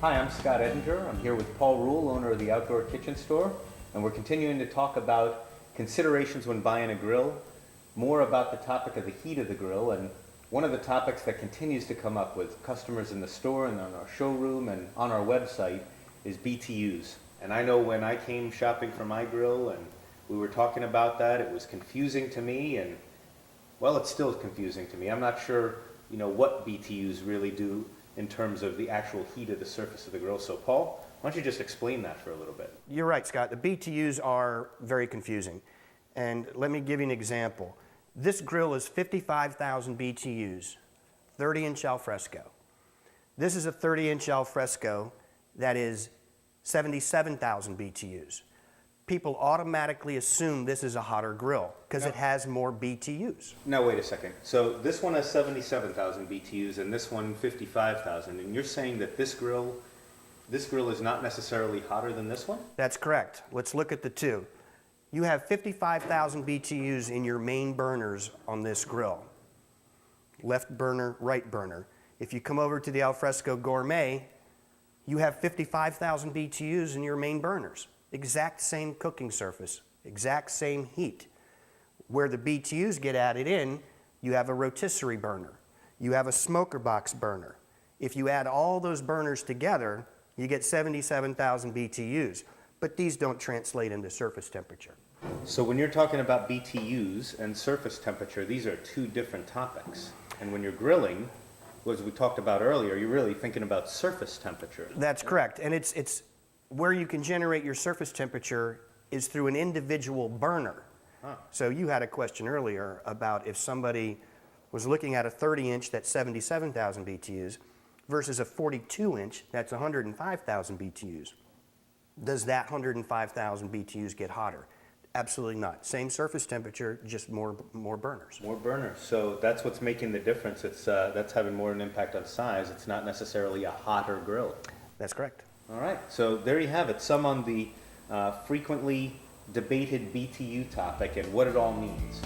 Hi, I'm Scott Edinger. I'm here with Paul Rule, owner of the Outdoor Kitchen Store, and we're continuing to talk about considerations when buying a grill, more about the topic of the heat of the grill, and one of the topics that continues to come up with customers in the store and on our showroom and on our website is BTUs. And I know when I came shopping for my grill and we were talking about that, it was confusing to me, and well, it's still confusing to me. I'm not sure, what BTUs really do in terms of the actual heat of the surface of the grill. So Paul, why don't you just explain that for a little bit? You're right, Scott. The BTUs are very confusing. And let me give you an example. This grill is 55,000 BTUs, 30-inch al fresco. This is a 30-inch al fresco that is 77,000 BTUs. People automatically assume this is a hotter grill because it has more BTUs. Now wait a second. So this one has 77,000 BTUs and this one 55,000. And you're saying that this grill is not necessarily hotter than this one? That's correct. Let's look at the two. You have 55,000 BTUs in your main burners on this grill. Left burner, right burner. If you come over to the Alfresco Gourmet, you have 55,000 BTUs in your main burners. Exact same cooking surface, exact same heat. Where the BTUs get added in, you have a rotisserie burner. You have a smoker box burner. If you add all those burners together, you get 77,000 BTUs. But these don't translate into surface temperature. So when you're talking about BTUs and surface temperature, these are two different topics. And when you're grilling, as we talked about earlier, you're really thinking about surface temperature. That's correct. And it's where you can generate your surface temperature is through an individual burner. Huh. So you had a question earlier about if somebody was looking at a 30-inch that's 77,000 BTUs versus a 42-inch that's 105,000 BTUs. Does that 105,000 BTUs get hotter? Absolutely not. Same surface temperature, just more burners. More burners. So that's what's making the difference. That's having more an impact on size. It's not necessarily a hotter grill. That's correct. All right. So there you have it. Some on the frequently debated BTU topic and what it all means.